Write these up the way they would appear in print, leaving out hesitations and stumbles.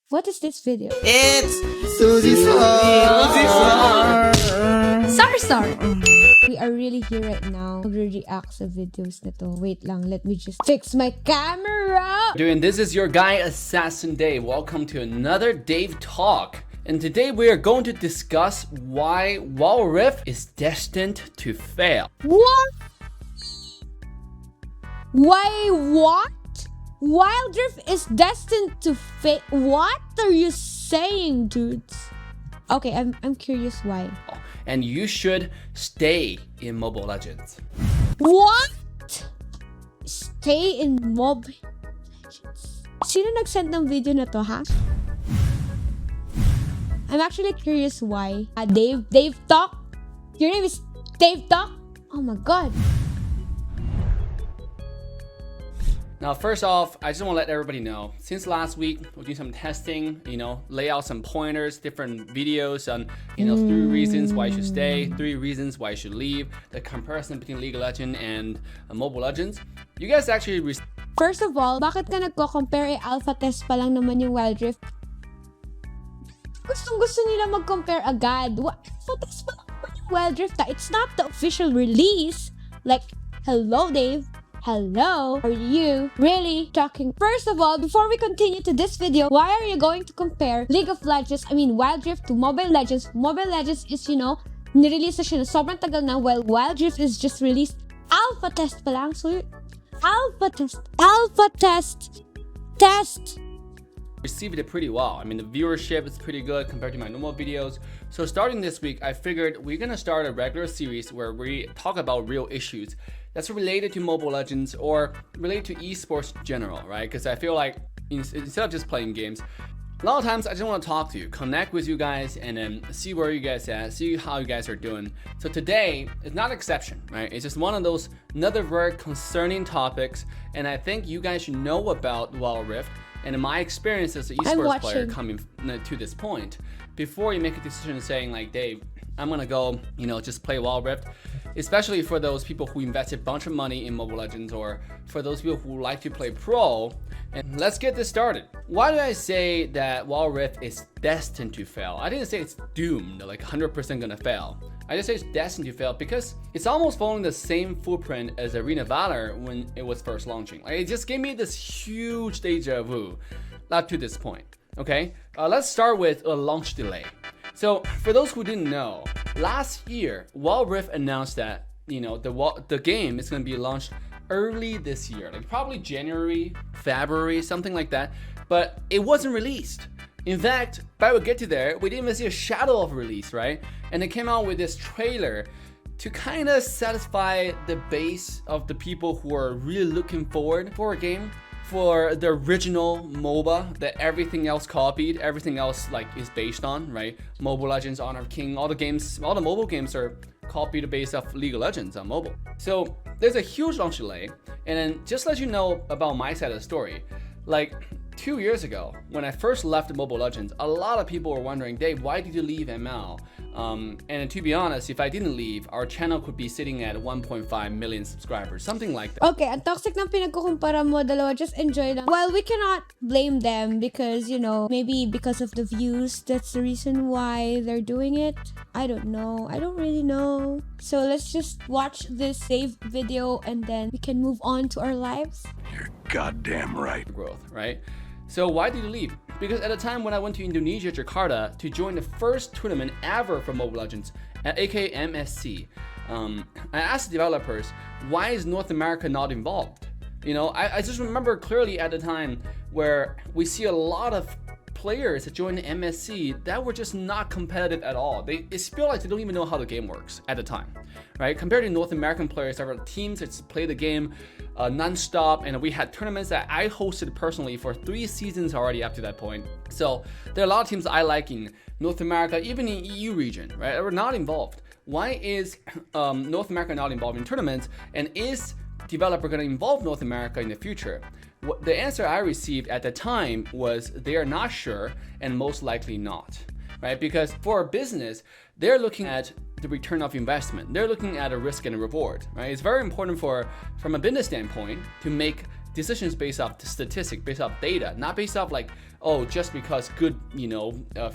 What is this video? It's Suzy Sar. Sar. We are really here right now. React sa videos nito. Wait lang, let me just fix my camera. Doing this is your guy Assassin Dave. Welcome to another Dave Talk. And today we are going to discuss why Wildrift is destined to fail. What? Why what? Wildrift is destined to fail. What are you saying, dudes? Okay, I'm curious why. And you should stay in Mobile Legends. What? Stay in Mobile Legends? Sino nag-send ng video na to, ha? I'm actually curious why. Dave Talk? Your name is Dave Talk? Oh my god. Now, first off, I just want to let everybody know, since last week, we're doing some testing, lay out some pointers, different videos on, 3 reasons why you should stay, 3 reasons why you should leave, the comparison between League of Legends and Mobile Legends. You guys actually... First of all, bakit ka nagko-compare? Alpha test pa lang naman yung Wildrift. Gusto nila mag-compare agad. Alpha test pa lang naman yung Wildrift. It's not the official release. Like, hello, Dave. Hello, are you really talking? First of all, before we continue to this video, why are you going to compare League of Legends, Wildrift to Mobile Legends? Mobile Legends is, nirelease na siya na sobrang tagal na, while Wildrift is just released alpha test pa lang. So, alpha test. Received it pretty well. The viewership is pretty good compared to my normal videos. So starting this week, I figured we're gonna start a regular series where we talk about real issues that's related to Mobile Legends or related to esports in general, right? Because I feel like instead of just playing games, a lot of times I just want to talk to you, connect with you guys, and then see where you guys at, see how you guys are doing. So today is not an exception, right? It's just one of those another very concerning topics, and I think you guys should know about Wildrift. And in my experience as an esports player coming to this point, before you make a decision saying like, Dave, I'm gonna go, just play Wildrift, especially for those people who invested a bunch of money in Mobile Legends or for those people who like to play pro. And let's get this started. Why did I say that Wildrift is destined to fail? I didn't say it's doomed, like 100% gonna fail. I just say it's destined to fail because it's almost following the same footprint as Arena Valor when it was first launching. Like, it just gave me this huge deja vu up to this point. Okay, let's start with a launch delay. So for those who didn't know, last year Wildrift announced that the game is going to be launched early this year, like probably January, February, something like that. But it wasn't released. In fact, by we get to there, we didn't even see a shadow of release, right? And it came out with this trailer to kind of satisfy the base of the people who are really looking forward for a game, for the original MOBA that everything else copied, everything else is based on, right? Mobile Legends, Honor of King, all the mobile games are copied based off League of Legends on mobile. So there's a huge launch delay, and then just let you know about my side of the story. Like 2 years ago, when I first left Mobile Legends, a lot of people were wondering, Dave, why did you leave ML? And to be honest, if I didn't leave, our channel could be sitting at 1.5 million subscribers, something like that. Okay, ang toxic ng pinagkukumpara mo dalawa, just enjoy lang. Well, we cannot blame them because, maybe because of the views, that's the reason why they're doing it. I don't know. I don't really know. So let's just watch this saved video and then we can move on to our lives. You're goddamn right. Growth, right? So why did you leave? Because at the time when I went to Indonesia, Jakarta, to join the first tournament ever for Mobile Legends, aka MSC, I asked the developers, why is North America not involved? I just remember clearly at the time where we see a lot of players that joined the MSC that were just not competitive at all. It's feel like they don't even know how the game works at the time, right? Compared to North American players, there were teams that just play the game non-stop, and we had tournaments that I hosted personally for 3 seasons already up to that point. So there are a lot of teams I like in North America, even in EU region, right? That were not involved. Why is North America not involved in tournaments, and is developer going to involve North America in the future? The answer I received at the time was they are not sure and most likely not, right? Because for a business, they're looking at the return of investment. They're looking at a risk and a reward, right? It's very important from a business standpoint to make decisions based off statistics, based off data, not based off like, oh, just because good,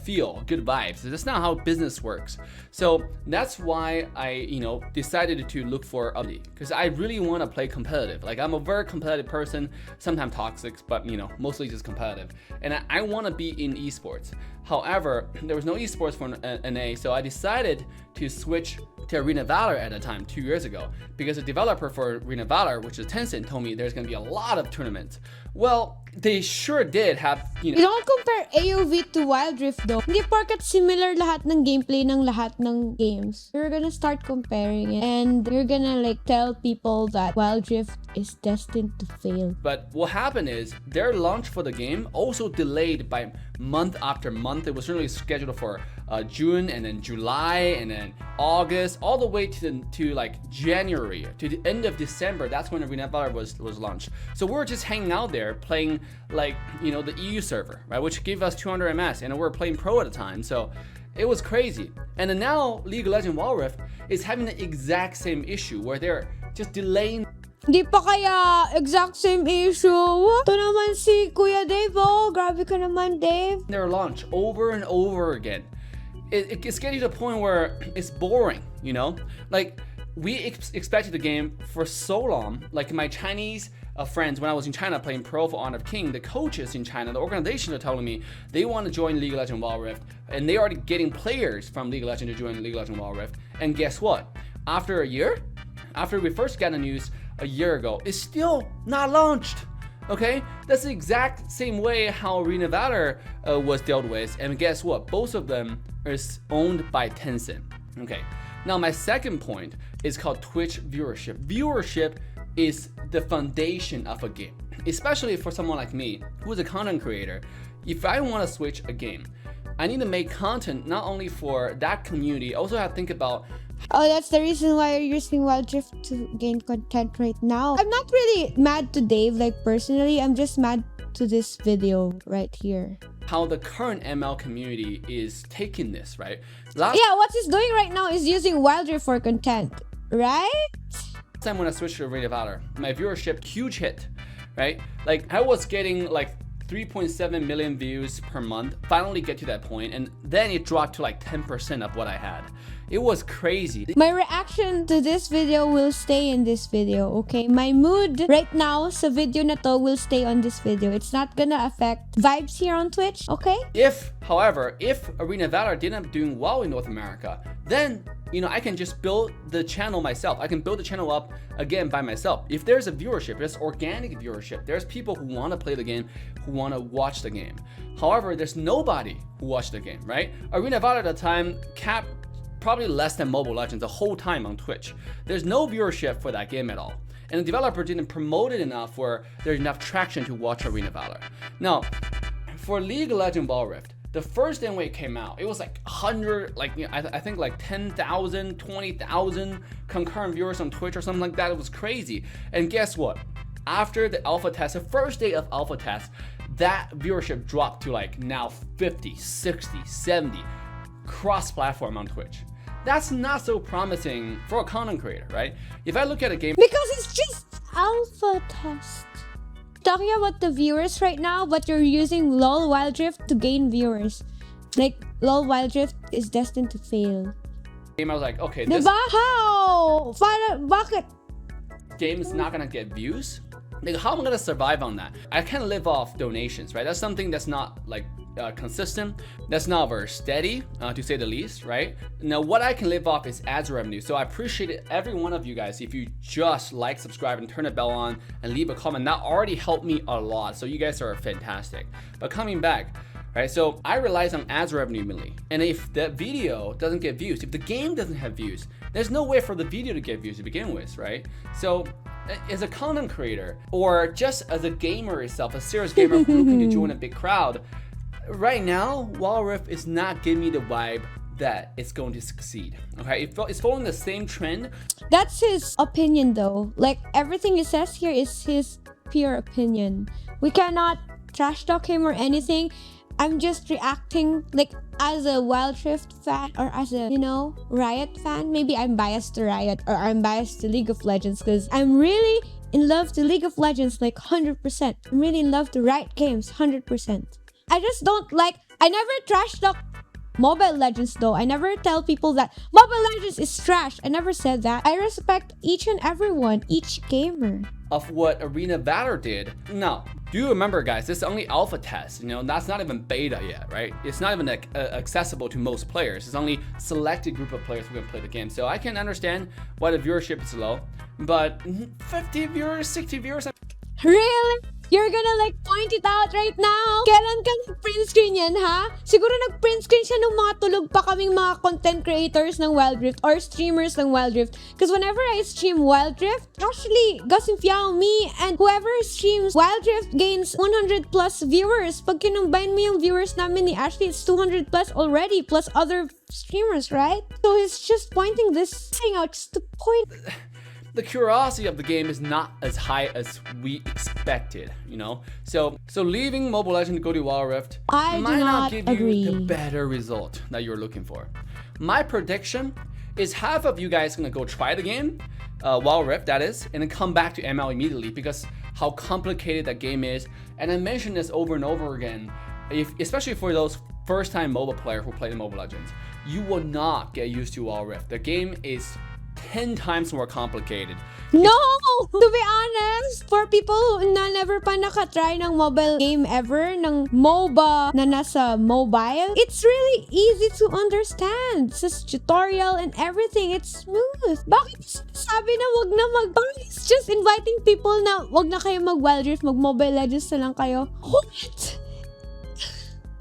feel, good vibes. That's not how business works. So that's why I, decided to look for a, because I really want to play competitive. Like I'm a very competitive person, sometimes toxic, but mostly just competitive. And I want to be in esports. However, there was no esports for NA, so I decided to switch to Arena Valor at a time 2 years ago, because the developer for Arena Valor, which is Tencent, told me there's going to be a lot of tournaments. Well, they sure did have, Don't compare AOV to Wildrift though. Hindi porket similar lahat ng gameplay ng lahat ng games. You're gonna start comparing it and you're gonna like tell people that Wildrift is destined to fail. But what happened is their launch for the game also delayed by month after month. It was originally scheduled for June and then July and then August, all the way to like January, to the end of December. That's when Arena Valor was launched. So we were just hanging out there playing like the EU server, right, which gave us 200 ms, and we were playing pro at the time. So it was crazy. And then now League of Legends Wildrift is having the exact same issue where they're just delaying. Di pa kaya exact same issue? Ito naman si Kuya Dave, oh, grabe ka naman, Dave. Their launch over and over again. It's getting to the point where it's boring, Like we expected the game for so long. Like my Chinese friends, when I was in China playing pro for Honor of King, the coaches in China, the organization are telling me they want to join League of Legends Wildrift, and they are already getting players from League of Legends to join League of Legends Wildrift. And guess what? After a year, after we first got the news a year ago, it's still not launched. Okay, that's the exact same way how Arena Valor was dealt with, and guess what? Both of them are owned by Tencent. Okay, now my second point is called Twitch viewership. Viewership is the foundation of a game, especially for someone like me who is a content creator. If I want to switch a game, I need to make content not only for that community, I also have to think about. Oh, that's the reason why you're using Wildrift to gain content right now. I'm not really mad to Dave, like personally. I'm just mad to this video right here. How the current ML community is taking this, right? Yeah, what he's doing right now is using Wildrift for content, right? Time when I switched to Arena Valor, my viewership huge hit, right? Like I was getting like 3.7 million views per month, finally get to that point, and then it dropped to like 10% of what I had. It was crazy. My reaction to this video will stay in this video, okay? My mood right now sa video na to will stay on this video. It's not gonna affect vibes here on Twitch, okay? However, if Arena Valor didn't up doing well in North America, then I can just build the channel myself. I can build the channel up again by myself. If there's a viewership, there's organic viewership. There's people who want to play the game, who want to watch the game. However, there's nobody who watched the game, right? Arena Valor at the time capped probably less than Mobile Legends the whole time on Twitch. There's no viewership for that game at all. And the developer didn't promote it enough where there's enough traction to watch Arena Valor. Now, for League of Legends Wildrift, the first day when it came out, it was like 100, I think like 10,000, 20,000 concurrent viewers on Twitch or something like that. It was crazy. And guess what? After the alpha test, the first day of alpha test, that viewership dropped to like now 50, 60, 70 cross-platform on Twitch. That's not so promising for a content creator, right? If I look at a game, because it's just alpha test. Talking about the viewers right now, but you're using LOL Wildrift to gain viewers. Like, LOL Wildrift is destined to fail. I was like, okay, this Diba? How? Bakit? game is not gonna get views. Like, how am I gonna survive on that? I can't live off donations, right? That's something that's not like consistent. That's not very steady, to say the least, right? Now, what I can live off is ads revenue. So I appreciate every one of you guys if you just like, subscribe, and turn the bell on and leave a comment. That already helped me a lot. So you guys are fantastic. But coming back, right? So I relies on ads revenue mainly. And if that video doesn't get views, if the game doesn't have views, there's no way for the video to get views to begin with, right? So as a content creator, or just as a gamer itself, a serious gamer looking to join a big crowd, right now, Wildrift is not giving me the vibe that it's going to succeed. Okay, it's following the same trend. That's his opinion though. Like, everything he says here is his pure opinion. We cannot trash talk him or anything. I'm just reacting like as a Wildrift fan or as a, Riot fan. Maybe I'm biased to Riot or I'm biased to League of Legends because I'm really in love to League of Legends like 100%. I'm really in love to Riot Games 100%. I just don't like, I never trash talk Mobile Legends though. I never tell people that Mobile Legends is trash. I never said that. I respect each and everyone, each gamer. Of what Arena Valor did. Now, do you remember, guys, this is only alpha test, that's not even beta yet, right? It's not even accessible to most players. It's only selected group of players who can play the game. So I can understand why the viewership is low, but 50 viewers, 60 viewers. Really? You're gonna like point it out right now? Kailan ka nag-print screen yan, ha? Siguro nag-print screen siya nung mga tulog pa kaming mga content creators ng Wildrift or streamers ng Wildrift. Because whenever I stream Wildrift, actually, Gosimfiao, me, and whoever streams Wildrift gains 100 plus viewers. Pag kinumbine mo yung viewers namin ni Ashley, it's 200 plus already, plus other streamers, right? So he's just pointing this thing out just to point. The curiosity of the game is not as high as we expected, So leaving Mobile Legends to go to Wildrift might not give you the better result that you're looking for. My prediction is half of you guys gonna go try the game, Wildrift that is, and then come back to ML immediately because how complicated that game is. And I mentioned this over and over again, especially for those first-time mobile players who play the Mobile Legends, you will not get used to Wildrift. The game is 10 times more complicated. No! To be honest, for people na never pa nakatry ng mobile game ever, ng MOBA na nasa mobile, it's really easy to understand. It's tutorial and everything. It's smooth. Bakit sabi na wag na It's just inviting people na wag na kayo mag-Wildrift, mag-Mobile Legends na lang kayo. What?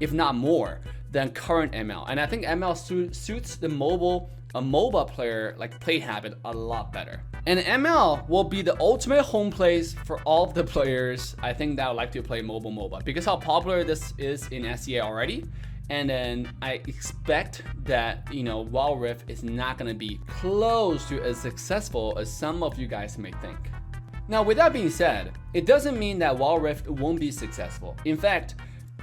If not more than current ML. And I think ML suits the MOBA player play habit a lot better. And ML will be the ultimate home place for all of the players I think that would like to play mobile MOBA because how popular this is in SEA already. And then I expect that Wildrift is not going to be close to as successful as some of you guys may think. Now with that being said, it doesn't mean that Wildrift won't be successful. In fact,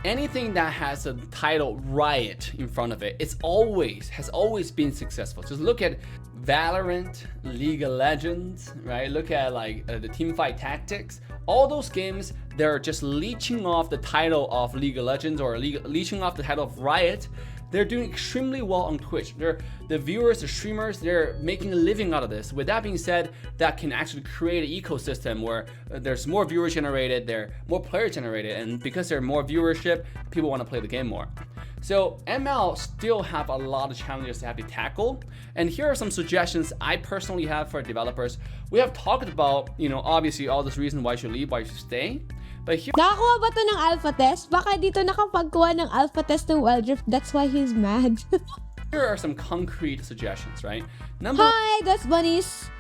anything that has a title Riot in front of it, has always been successful. Just look at Valorant, League of Legends, right? Look at the Teamfight Tactics. All those games, they're just leeching off the title of League of Legends or leeching off the title of Riot. They're doing extremely well on Twitch. The viewers, the streamers, they're making a living out of this. With that being said, that can actually create an ecosystem where there's more viewers generated, there are more players generated, and because there's more viewership, people want to play the game more. So ML still have a lot of challenges to have to tackle. And here are some suggestions I personally have for developers. We have talked about, obviously all this reason why you should leave, why you should stay. But here, nakakuha ba to ng alpha test? Baka dito nakapagkuha ng alpha test ng Wildrift. That's why he's mad. here are some concrete suggestions, right? Hi, that's Bunnies.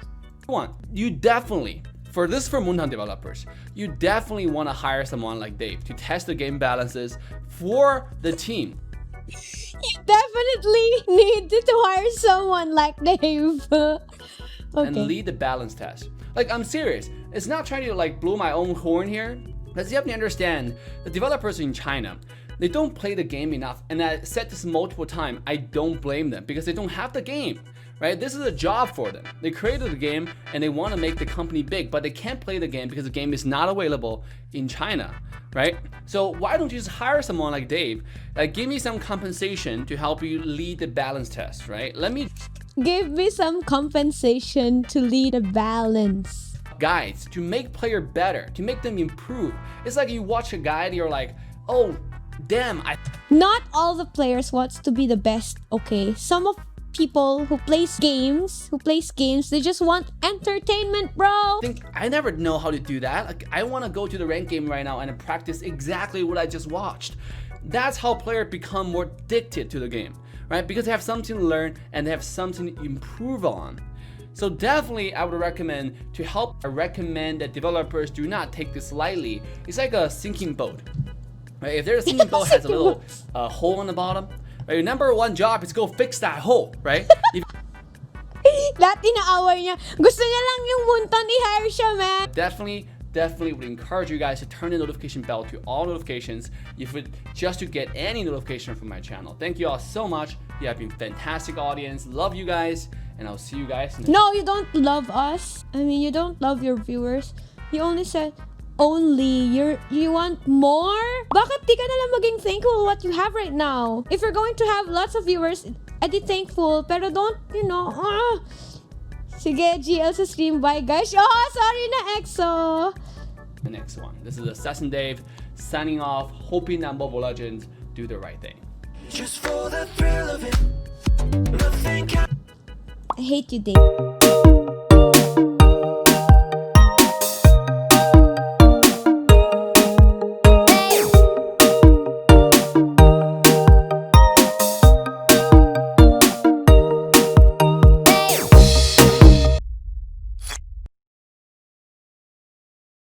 One, you definitely, for Moonhunt developers, you definitely want to hire someone like Dave to test the game balances for the team. You definitely need to hire someone like Dave. Okay. And lead the balance test. I'm serious. It's not trying to blow my own horn here. Because you have to understand, the developers in China, they don't play the game enough. And I said this multiple times, I don't blame them because they don't have the game, right? This is a job for them. They created the game and they want to make the company big, but they can't play the game because the game is not available in China, right? So why don't you just hire someone like Dave? Give me some compensation to help you lead the balance test, right? Give me some compensation to lead a balance. Guides to make player better, to make them improve. It's like you watch a guide, you're like, oh, damn. Not all the players wants to be the best, okay? Some of people who plays games, they just want entertainment, bro. I never know how to do that. I want to go to the ranked game right now and practice exactly what I just watched. That's how players become more addicted to the game, right? Because they have something to learn and they have something to improve on. So definitely I would recommend that developers do not take this lightly. It's like a sinking boat, right? If there's a sinking boat has a little hole on the bottom, right? Your number one job is go fix that hole, right? Lahat inaaway niya. Gusto niya lang yung muntan i-hire siya, man. Definitely would encourage you guys to turn the notification bell to all notifications just to get any notification from my channel. Thank you all so much. You have been fantastic audience. Love you guys. And I'll see you guys next. No, you don't love us. I mean, you don't love your viewers. You only said, only. You want more? Bakit di ka na lang maging thankful what you have right now? If you're going to have lots of viewers, edi thankful. Pero don't, Sige, GL sa stream. Bye, guys. Oh, sorry na, EXO. The next one. This is Assassin Dave signing off, hoping that Mobile Legends do the right thing. Just for the thrill of it. Nothing can. I hate you, Dave.